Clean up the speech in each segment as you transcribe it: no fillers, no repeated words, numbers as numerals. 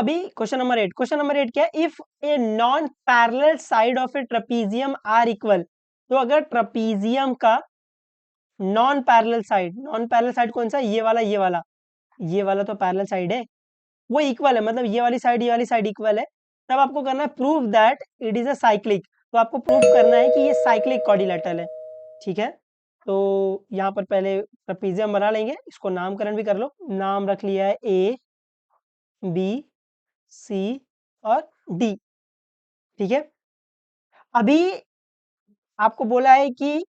अभी question number 8 क्या है, if a non parallel side of a trapezium are equal, तो अगर ट्रेपीजियम का नॉन पैरेलल साइड कौन सा, ये वाला तो पैरेलल साइड है, वो इक्वल है, मतलब ये वाली साइड इक्वल है, तब आपको करना है prove that it is a cyclic. तो आपको प्रूव करना है कि ये साइक्लिक क्वाड्रिलेटरल है, ठीक है। तो यहाँ पर पहले ट्रेपीजियम बना लेंगे, इसको नामकरण भी कर लो, नाम रख लिया है ए बी सी और डी, ठीक है। अभी आपको बोला है कि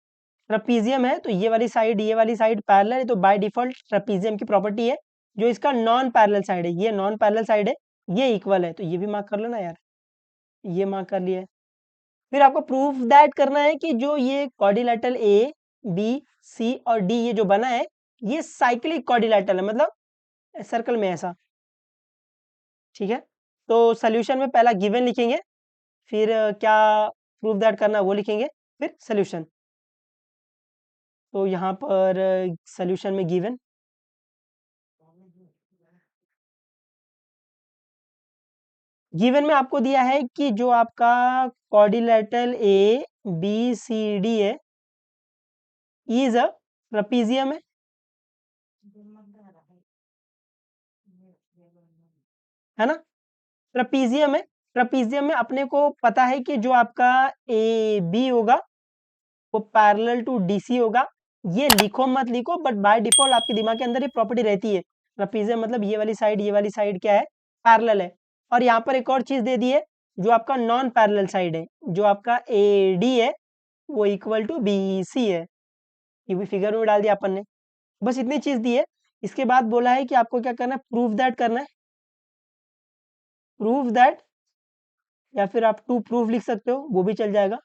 ट्रेपीजियम है, तो ये वाली साइड पैरेलल है, तो बाय डिफॉल्ट ट्रेपीजियम की प्रॉपर्टी है, जो इसका नॉन पैरेलल साइड है, ये नॉन पैरेलल साइड है, ये इक्वल है, तो ये भी मार्क कर लो ना यार, ये मार्क कर लिया है। फिर आपको प्रूफ दैट करना है कि जो ये क्वाड्रिलेटरल ए बी सी और डी ये जो बना है, ये साइक्लिक क्वाड्रिलेटरल है, मतलब सर्कल में ऐसा, ठीक है। तो सोल्यूशन में पहला गिवन लिखेंगे, फिर क्या प्रूफ दैट करना है वो लिखेंगे, फिर सोल्यूशन। तो यहाँ पर सोल्यूशन में गिवन में आपको दिया है कि जो आपका quadrilateral A B C D है, इज अ ट्रेपीजियम है ना, ट्रेपीजियम है। ट्रेपीजियम में अपने को पता है कि जो आपका ए बी होगा वो पैरेलल टू डीसी होगा, ये लिखो मत लिखो, बट बाय डिफॉल्ट आपके दिमाग के अंदर ये प्रॉपर्टी रहती है, ट्रेपीजियम मतलब ये वाली साइड क्या है, पैरेलल है। और यहाँ पर एक और चीज दे दी है, जो आपका नॉन पैरेलल साइड है, जो आपका ए डी है, वो इक्वल टू बी सी है, ये भी फिगर में डाल दिया अपन ने। बस इतनी चीज दी है। इसके बाद बोला है कि आपको क्या करना है, प्रूफ दैट करना है, प्रूफ दैट, या फिर आप टू प्रूफ लिख सकते हो, वो भी चल जाएगा।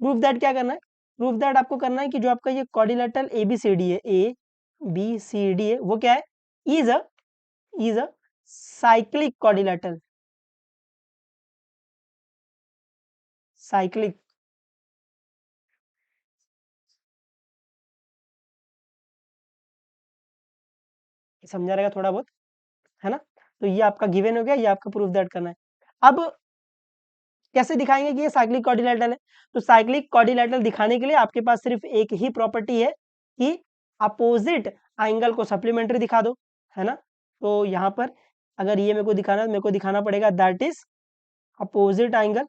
प्रूफ दैट क्या करना है, प्रूफ दैट आपको करना है कि जो आपका ये quadrilateral A B C D है, ए बी सी डी है, वो क्या है, is a cyclic quadrilateral, cyclic. समझा रहेगा थोड़ा बहुत, है ना। तो ये आपका गिवन हो गया, ये आपका प्रूफ दैट करना है। अब कैसे दिखाएंगे कि ये साइक्लिक क्वाड्रिलेटरल है, तो साइक्लिक क्वाड्रिलेटरल दिखाने के लिए आपके पास सिर्फ एक ही प्रॉपर्टी है कि अपोजिट एंगल को सप्लीमेंट्री दिखा दो, है ना। तो यहाँ पर अगर ये मेरे को दिखाना है, मेरे को दिखाना पड़ेगा that is opposite angle,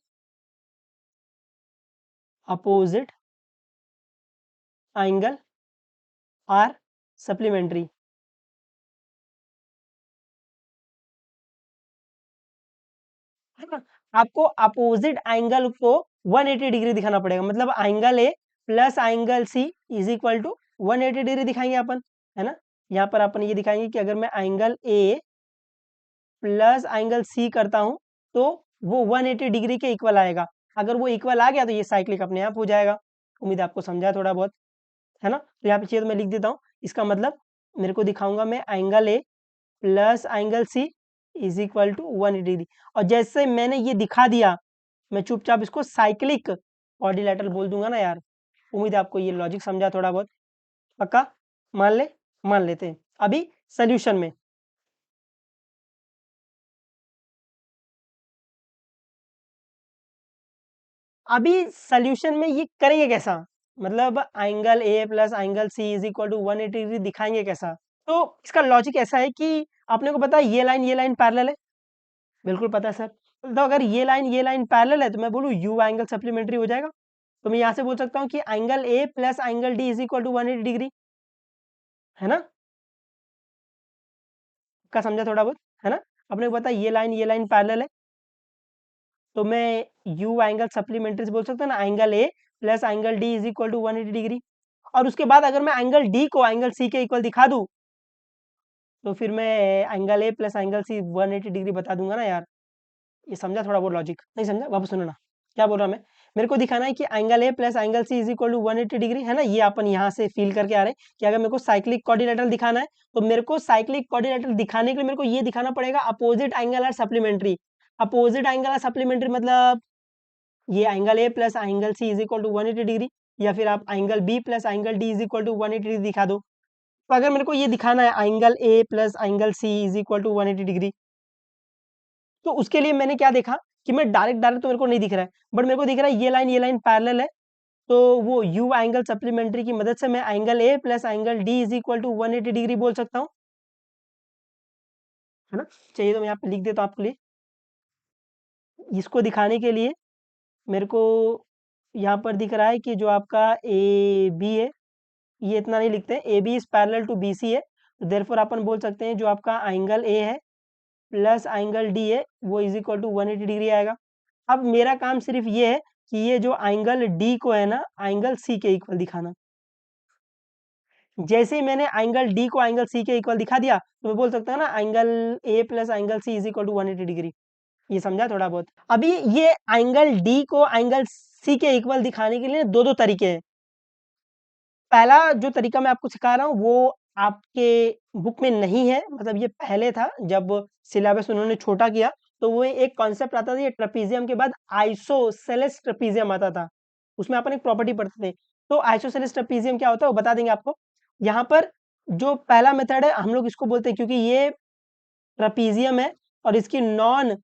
opposite angle are supplementary, है ना। आपको अपोजिट एंगल को 180 डिग्री दिखाना पड़ेगा, मतलब angle A plus angle C is equal to 180 degree दिखाएंगे अपन, है ना। यहाँ पर अपन ये दिखाएंगे कि अगर मैं angle A plus angle C करता हूं, तो वो 180 डिग्री के इक्वल आएगा। अगर वो इक्वल आ गया तो ये साइक्लिक अपने आप हो जाएगा। उम्मीद है आपको समझा थोड़ा बहुत, है ना। तो यहाँ पे चाहिए तो मैं लिख देता हूँ, इसका मतलब मेरे को दिखाऊंगा मैं angle A plus angle C is equal to 180 degree, और जैसे मैंने ये दिखा दिया, मैं चुपचाप इसको साइक्लिक क्वाड्रिलेटरल बोल दूंगा ना यार। उम्मीद है आपको ये लॉजिक समझा थोड़ा बहुत, पक्का मान ले, मान लेते हैं। अभी सोल्यूशन में, अभी सोल्यूशन में ये करेंगे कैसा, मतलब angle A plus angle C is equal to 180 degree दिखाएंगे कैसा। तो इसका लॉजिक ऐसा है कि आपने को पता है ये लाइन पैरेलल है, बिल्कुल पता है सर। तो अगर ये लाइन पैरेलल है, तो मैं बोलूँ यू एंगल सप्लीमेंट्री हो जाएगा। तो मैं यहाँ से बोल सकता हूँ कि angle A plus angle D is equal to 180 degree, है ना। का समझा थोड़ा बहुत, है ना। अपने को पता है ये लाइन पैरेलल है, तो मैं यू एंगल सप्लीमेंट्री से बोल सकता हूँ ना, angle A plus angle D is equal to 180 degree. और उसके बाद अगर मैं एंगल डी को एंगल सी के इक्वल दिखा दूं, तो फिर मैं angle A plus angle C 180 degree बता दूंगा ना यार। ये समझा थोड़ा बहुत लॉजिक, नहीं समझा वापस सुनो ना, क्या बोल रहा मैं, मेरे को दिखाना है कि angle A plus angle C is equal to 180 degree, है ना। ये अपन यहाँ से फील करके आ रहे हैं कि अगर मेरे को साइक्लिक क्वाड्रिलेटरल दिखाना है, तो मेरे को साइक्लिक क्वाड्रिलेटरल दिखाने के लिए मेरे को ये दिखाना पड़ेगा opposite angle are supplementary. Opposite angle are supplementary मतलब ये angle A plus angle C is equal to 180 degree, या फिर आप angle B plus angle D is equal to 180 degree दिखा दो। तो अगर मेरे को ये दिखाना है angle A plus angle C is equal to 180 degree, तो उसके लिए मैंने क्या देखा कि मैं डायरेक्ट डायरेक्ट तो मेरे को नहीं दिख रहा है, बट मेरे को दिख रहा है ये लाइन पैरेलल है, तो वो यू एंगल सप्लीमेंट्री की मदद से मैं angle A plus angle D is equal to 180 degree बोल सकता हूँ, है ना। चाहिए तो मैं यहाँ पे लिख देता हूँ आपके लिए। इसको दिखाने के लिए मेरे को यहाँ पर दिख रहा है कि जो आपका ए बी है, ये इतना नहीं लिखते हैं, A B is parallel to B C है, तो देयरफॉर अपन बोल सकते हैं जो आपका एंगल ए है प्लस एंगल डी है वो इज इक्वल टू 180 डिग्री आएगा। अब मेरा काम सिर्फ ये है कि ये जो एंगल डी को है ना एंगल सी के इक्वल दिखाना। जैसे ही मैंने एंगल डी को एंगल सी के इक्वल दिखा दिया तो मैं बोल सकता हूँ ना angle A plus angle C is equal to 180 degree. ये समझा थोड़ा बहुत। अभी ये एंगल डी को एंगल सी के इक्वल दिखाने के लिए दो दो तरीके हैं। पहला जो तरीका मैं आपको सिखा रहा हूँ वो आपके बुक में नहीं है, मतलब ये पहले था जब सिलेबस उन्होंने छोटा किया, तो वो एक कॉन्सेप्ट आता था, ये ट्रेपीजियम के बाद आइसोसेलेस ट्रेपीजियम आता था, उसमें अपन एक प्रॉपर्टी पढ़ते थे। तो आइसोसेलेस ट्रेपीजियम क्या होता है वो बता देंगे आपको। यहाँ पर जो पहला मेथड है हम लोग इसको बोलते हैं, क्योंकि ये ट्रेपीजियम है और इसकी नॉन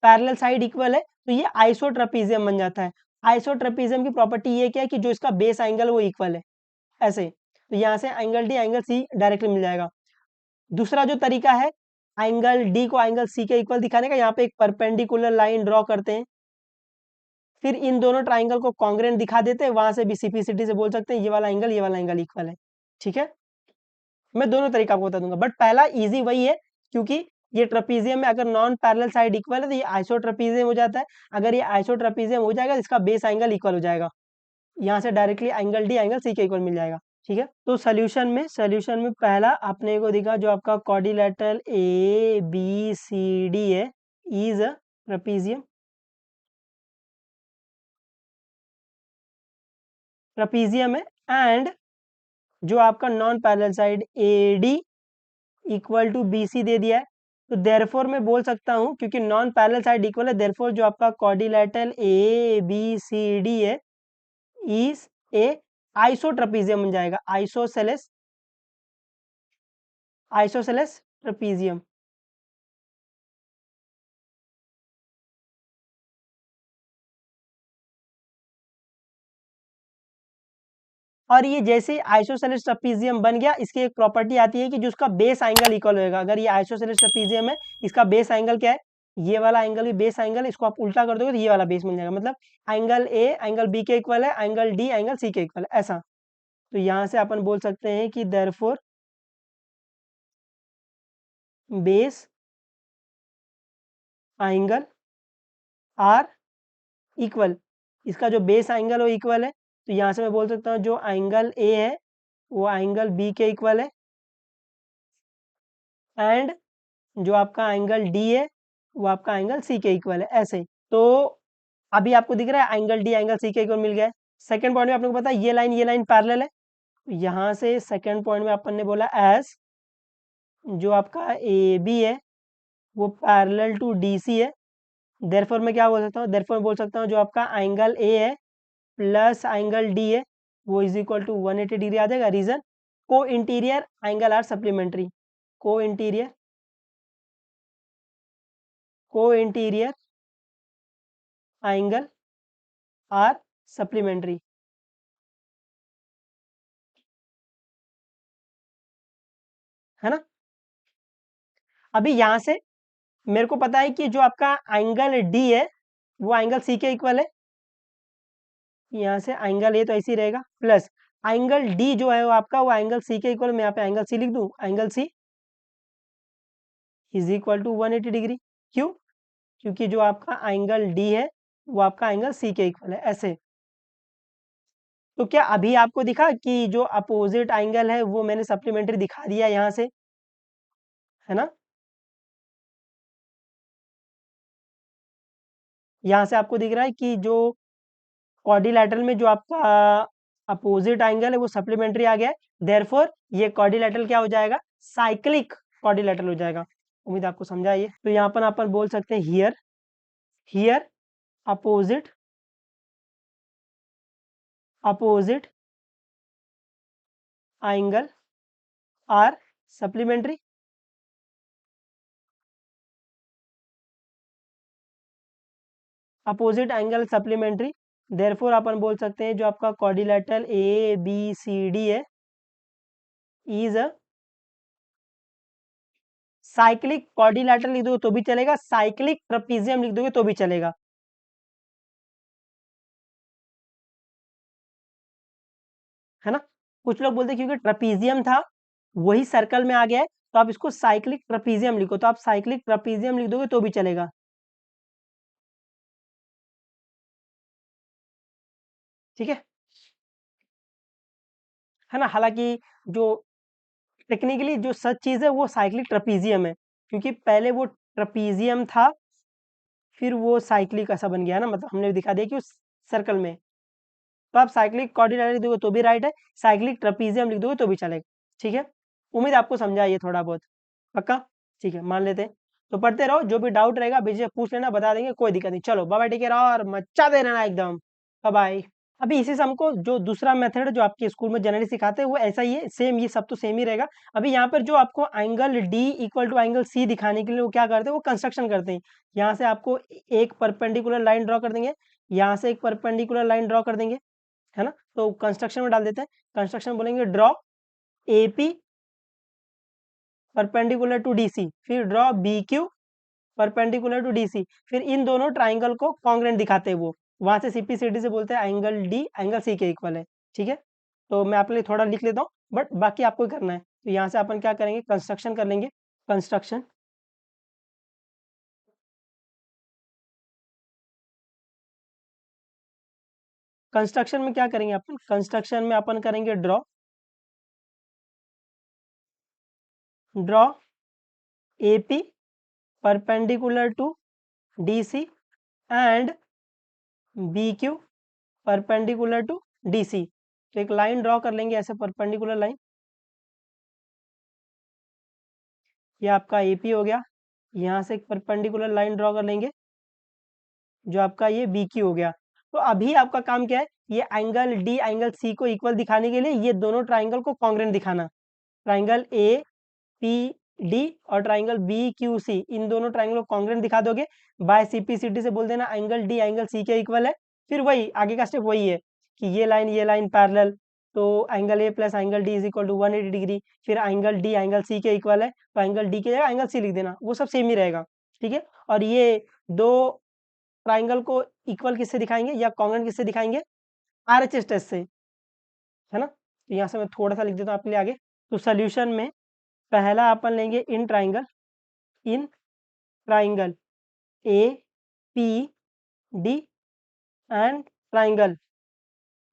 पैरेलल साइड इक्वल है, तो ये आइसोट्रेपीजियम बन जाता है। आइसोट्रेपीजियम की प्रॉपर्टी ये क्या है कि जो इसका बेस एंगल वो इक्वल है, ऐसे। तो यहाँ से angle D angle C directly मिल जाएगा। दूसरा जो तरीका है एंगल डी को एंगल सी के इक्वल दिखाने का, यहाँ पे एक परपेंडिकुलर लाइन ड्रॉ करते हैं, फिर इन दोनों ट्राइंगल को कॉन्ग्रेंट दिखा देते हैं, वहां से भी सिंपलिसिटी से बोल सकते हैं ये वाला एंगल इक्वल है। ठीक है, मैं दोनों तरीका आपको बता दूंगा, बट पहला इजी वही है, क्योंकि ये ट्रेपीजियम में अगर नॉन पैरेलल साइड इक्वल है तो ये आइसोट्रेपीजियम हो जाता है। अगर ये आइसोट्रेपीजियम हो जाएगा तो इसका बेस एंगल इक्वल हो जाएगा, यहाँ से directly angle D angle C के इक्वल मिल जाएगा। ठीक है, तो सोल्यूशन में पहला आपने को दिखा जो आपका quadrilateral A B C D है इज अ ट्रेपीजियम। ट्रेपीजियम है, एंड जो आपका non parallel side A D equal to B C दे दिया है, तो देयरफॉर मैं बोल सकता हूँ क्योंकि नॉन पैरेलल साइड इक्वल है, देयरफॉर जो आपका quadrilateral A B C D है इज ए आइसोट्रेपीजियम बन जाएगा, आइसोसेलेस ट्रेपीजियम। और ये जैसे आइसोसेलेस ट्रेपीजियम बन गया, इसकी एक प्रॉपर्टी आती है कि जो उसका बेस एंगल इक्वल होएगा। अगर ये आइसोसेलेस ट्रेपीजियम है, इसका बेस एंगल क्या है, ये वाला एंगल भी बेस एंगल, इसको आप उल्टा कर दोगे तो ये वाला बेस मिल जाएगा, मतलब एंगल ए एंगल बी के इक्वल है, एंगल डी एंगल सी के इक्वल है, ऐसा। तो यहाँ से अपन बोल सकते हैं कि therefore base angle are equal, इसका जो बेस एंगल वो इक्वल है, तो यहाँ से मैं बोल सकता हूँ जो एंगल ए है वो एंगल बी के इक्वल है, एंड जो आपका एंगल डी है वो आपका एंगल सी के इक्वल है, ऐसे। तो अभी आपको दिख रहा है एंगल डी एंगल सी के इक्वल मिल गया है। सेकंड पॉइंट में आपने को पता है ये लाइन पैरेलल है, यहाँ से सेकंड पॉइंट में अपन ने बोला एज जो आपका ए बी है वो पैरेलल टू डी सी है, देयरफॉर मैं क्या बोल सकता हूँ, देयरफॉर बोल सकता हूँ जो आपका एंगल ए है प्लस एंगल डी है वो इज इक्वल टू 180 डिग्री आ जाएगा। रीजन को interior angle are supplementary, co-interior angle are supplementary, है ना। अभी यहाँ से मेरे को पता है कि जो आपका एंगल डी है वो एंगल सी के इक्वल है, यहाँ से एंगल ए तो ऐसे ही रहेगा, प्लस एंगल डी जो है वो आपका वो एंगल सी के इक्वल, मैं यहाँ पे एंगल सी लिख दूँ, angle C is equal to 180 degree. क्यों, क्योंकि जो आपका एंगल डी है वो आपका एंगल सी के इक्वल है, ऐसे। तो क्या अभी आपको दिखा कि जो अपोजिट एंगल है वो मैंने सप्लीमेंट्री दिखा दिया यहाँ से, है ना। यहाँ से आपको दिख रहा है कि जो क्वाड्रिलेटरल में जो आपका अपोजिट एंगल है वो सप्लीमेंट्री आ गया है, देयरफॉर ये क्वाड्रिलेटरल क्या हो जाएगा, साइक्लिक क्वाड्रिलेटरल हो जाएगा। उम्मीद आपको समझा है ये। तो यहाँ पर अपन बोल सकते हैं here here opposite opposite angle are supplementary, opposite angle supplementary, therefore अपन बोल सकते हैं जो आपका quadrilateral A B C D है इज अ साइक्लिक, क्वाड्रिलेटरल लिख दोगे तो भी चलेगा, साइक्लिक ट्रपीजियम लिख दोगे तो भी चलेगा, है ना। कुछ लोग बोलते हैं क्योंकि ट्रपीजियम था वही सर्कल में आ गया है तो आप इसको साइक्लिक ट्रपीजियम लिखो, तो आप साइक्लिक ट्रपीजियम लिख दोगे तो भी चलेगा, ठीक है ना। हालांकि जो टेक्निकली जो सच चीज है वो साइक्लिक ट्रपीजियम है, क्योंकि पहले वो ट्रपीजियम था फिर वो साइक्लिक ऐसा बन गया ना, मतलब हमने दिखा दिया कि उस सर्कल में। तो आप साइक्लिक क्वाड्रिलेटरल लिख दोगे तो भी राइट है, साइक्लिक ट्रपीजियम लिख दोगे तो भी चलेगा, ठीक है। उम्मीद आपको समझा ये थोड़ा बहुत, पक्का, ठीक है, मान लेते हैं। तो पढ़ते रहो, जो भी डाउट रहेगा बीच में पूछ लेना, बता देंगे, कोई दिक्कत नहीं। चलो बाय बाय, टेक केयर और मचा दे रहना एकदम, बाय बाय। अभी इसी से हमको जो दूसरा मेथड जो आपके स्कूल में जनरली सिखाते हैं वो ऐसा ही है, सेम, ये सब तो सेम ही रहेगा। अभी यहाँ पर जो आपको angle D equal to angle C दिखाने के लिए वो क्या करते हैं, वो कंस्ट्रक्शन करते हैं। यहाँ से आपको एक परपेंडिकुलर लाइन ड्रॉ कर देंगे, यहाँ से एक परपेंडिकुलर लाइन ड्रॉ कर देंगे, है ना। तो कंस्ट्रक्शन में डाल देते हैं, कंस्ट्रक्शन बोलेंगे draw AP perpendicular to DC, फिर draw B Q perpendicular to DC, फिर इन दोनों ट्राइंगल को कॉन्ग्रेंट दिखाते हैं वो, वहां से सीपीसीडी से बोलते हैं एंगल डी एंगल सी के इक्वल है, ठीक है। तो मैं आपके लिए थोड़ा लिख लेता हूँ, बट बाकी आपको ही करना है। तो यहाँ से अपन क्या करेंगे, कंस्ट्रक्शन कर लेंगे, कंस्ट्रक्शन, कंस्ट्रक्शन में क्या करेंगे अपन, कंस्ट्रक्शन में अपन करेंगे draw, draw AP perpendicular to DC and B Q perpendicular to DC. तो एक लाइन ड्रॉ कर लेंगे ऐसे, परपेंडिकुलर लाइन, ये आपका एपी हो गया, यहाँ से एक परपेंडिकुलर लाइन ड्रॉ कर लेंगे जो आपका ये बी क्यू हो गया। तो अभी आपका काम क्या है, ये एंगल डी एंगल सी को इक्वल दिखाने के लिए ये दोनों ट्राइंगल को कॉन्ग्रेंट दिखाना, ट्राइंगल ए पी डी और ट्राइंगल बी क्यू सी, इन दोनों ट्राइंगल को कॉन्ग्रेंट दिखा दोगे, बाय सीपीसीटी से बोल देना एंगल डी एंगल सी के इक्वल है। फिर वही आगे का स्टेप वही है कि ये लाइन पैरेलल, तो angle A plus angle D is equal to 180 degree, फिर एंगल डी एंगल सी के इक्वल है तो एंगल डी के जगह एंगल सी लिख देना, वो सब सेम ही रहेगा, ठीक है। और ये दो ट्राइंगल को इक्वल किससे दिखाएंगे या कॉन्ग्रेंट किससे दिखाएंगे, आरएचएस टेस्ट से, है ना। तो यहाँ से मैं थोड़ा सा लिख देता हूँ आपके लिए आगे। तो सोल्यूशन में पहला अपन लेंगे in triangle A P D and triangle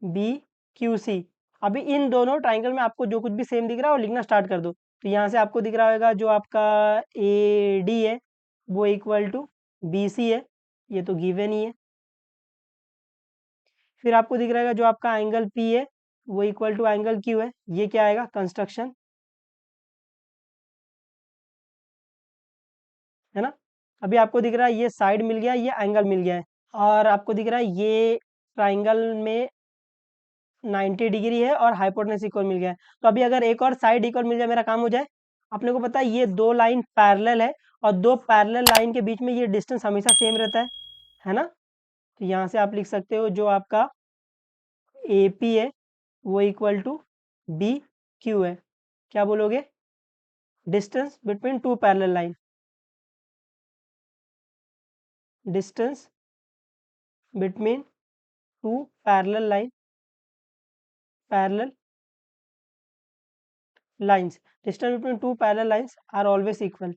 B Q C. अभी इन दोनों ट्राइंगल में आपको जो कुछ भी सेम दिख रहा है वो लिखना स्टार्ट कर दो। तो यहाँ से आपको दिख रहा होगा जो आपका ए डी है वो इक्वल टू बी सी है, ये तो गिवन ही है। फिर आपको दिख रहा है जो आपका एंगल पी है वो इक्वल टू एंगल क्यू है, ये क्या आएगा, कंस्ट्रक्शन, है ना। अभी आपको दिख रहा है ये साइड मिल गया, ये एंगल मिल गया है, और आपको दिख रहा है ये ट्राइंगल में 90 डिग्री है और हाइपोटेनस इक्वल मिल गया है। तो अभी अगर एक और साइड इक्वल मिल जाए मेरा काम हो जाए। अपने को पता है ये दो लाइन पैरेलल है और दो पैरेलल लाइन के बीच में ये डिस्टेंस हमेशा सेम रहता है ना। तो यहाँ से आप लिख सकते हो जो आपका ए पी है वो इक्वल टू बी क्यू है, क्या बोलोगे, distance between two parallel line, distance between two parallel line, parallel lines, distance between two parallel lines are always equal,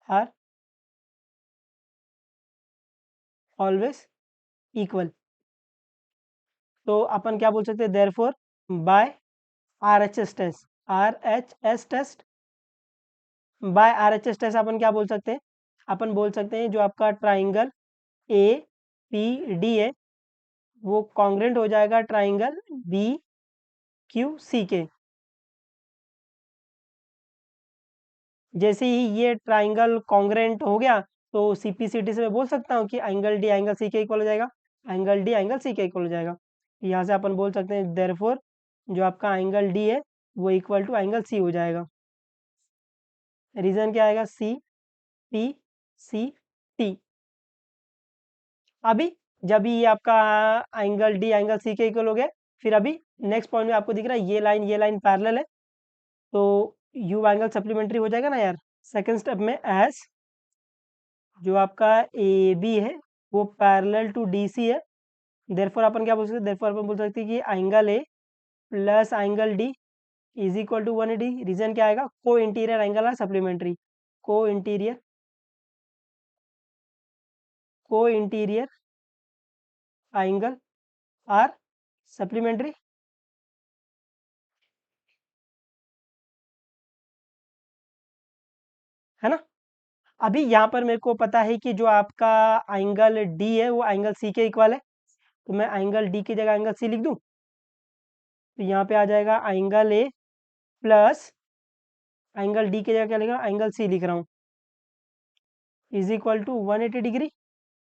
are always equal। तो अपन क्या बोल सकते हैं, therefore by RHS test, RHS test, by RHS test अपन क्या बोल सकते हैं, अपन बोल सकते हैं जो आपका ट्राइंगल ए पी डी है वो कॉन्ग्रेंट हो जाएगा ट्राइंगल बी क्यू सी के। जैसे ही ये ट्राइंगल कॉन्ग्रेंट हो गया तो सीपीसीटी से मैं बोल सकता हूँ कि एंगल डी एंगल सी के इक्वल हो जाएगा, एंगल डी एंगल सी के इक्वल हो जाएगा। यहाँ से अपन बोल सकते हैं देयरफॉर जो आपका एंगल डी है वो इक्वल टू एंगल सी हो जाएगा। रीजन क्या आएगा, सी पी सी टी। अभी जब ये आपका एंगल डी एंगल सी के इक्वल हो गया, फिर अभी नेक्स्ट पॉइंट में आपको दिख रहा है ये लाइन पैरेलल है, तो यू एंगल सप्लीमेंट्री हो जाएगा ना यार। सेकंड स्टेप में एस जो आपका ए बी है वो पैरेलल टू डी सी है, देयरफॉर अपन क्या बोल सकते हैं, देयरफॉर अपन बोल सकते हैं कि angle A plus angle D is equal to 180। Reason क्या आएगा, को इंटीरियर एंगल है supplementary, co-interior angle are supplementary, है ना। अभी यहाँ पर मेरे को पता है कि जो आपका एंगल डी है वो एंगल सी के इक्वल है, तो मैं एंगल डी की जगह एंगल सी लिख दूँ, तो यहाँ पे आ जाएगा angle A plus angle D की जगह क्या लिख रहा हूँ, एंगल सी लिख रहा हूँ, इज इक्वल टू 180 डिग्री।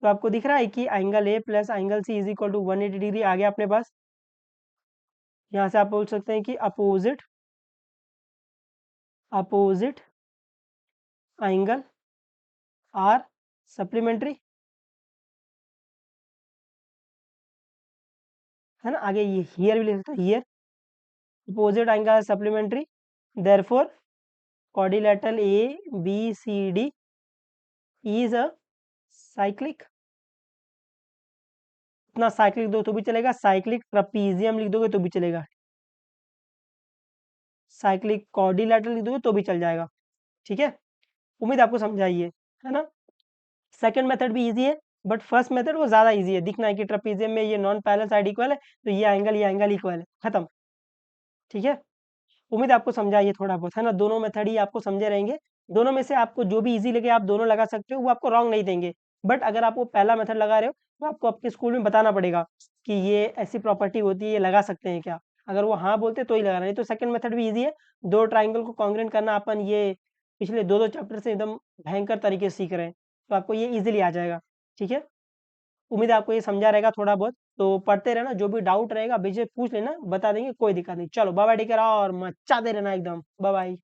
तो आपको दिख रहा है कि angle A plus angle C is equal to 180 degree आ गया अपने पास। यहाँ से आप बोल सकते हैं कि अपोजिट एंगल आर सप्लीमेंट्री, है ना। आगे ये हियर भी लिख सकते हैं, here opposite angle are supplementary, therefore quadrilateral A B C D is a cyclic. इतना साइक्लिक दो तो भी चलेगा, साइक्लिक ट्रपीजियम लिख दोगे तो भी चलेगा, साइक्लिक क्वाड्रिलेटरल लिख दोगे तो भी चल जाएगा, ठीक है। उम्मीद आपको समझाइए, है ना। सेकंड मेथड भी इजी है, बट फर्स्ट मेथड वो ज़्यादा इजी है, दिखना है कि ट्रपीजियम में ये नॉन पैरेलल साइड इक्वल है, तो ये एंगल इक्वल है, खत्म, ठीक है। उम्मीद आपको समझाइए थोड़ा बहुत, है ना। दोनों मेथड ही आपको समझे रहेंगे, दोनों में से आपको जो भी इजी लगे आप दोनों लगा सकते हो, वो आपको रॉन्ग नहीं देंगे। बट अगर आप वो पहला मेथड लगा रहे हो तो आपको आपके स्कूल में बताना पड़ेगा कि ये ऐसी प्रॉपर्टी होती है, ये लगा सकते हैं क्या। अगर वो हाँ बोलते तो ही लगाना, नहीं तो सेकंड मेथड भी इजी है। दो ट्राइंगल को कॉन्ग्रुएंट करना अपन ये पिछले दो दो चैप्टर से एकदम भयंकर तरीके से सीख रहे हैं, तो आपको ये इजीली आ जाएगा, ठीक है। उम्मीद है आपको ये समझा रहेगा थोड़ा बहुत, तो पढ़ते रहना, जो भी डाउट रहेगा बेझिझक पूछ लेना, बता देंगे, कोई दिक्कत नहीं। चलो बाय बाय, टेक केयर और मचाते रहना एकदम, बाय बाय।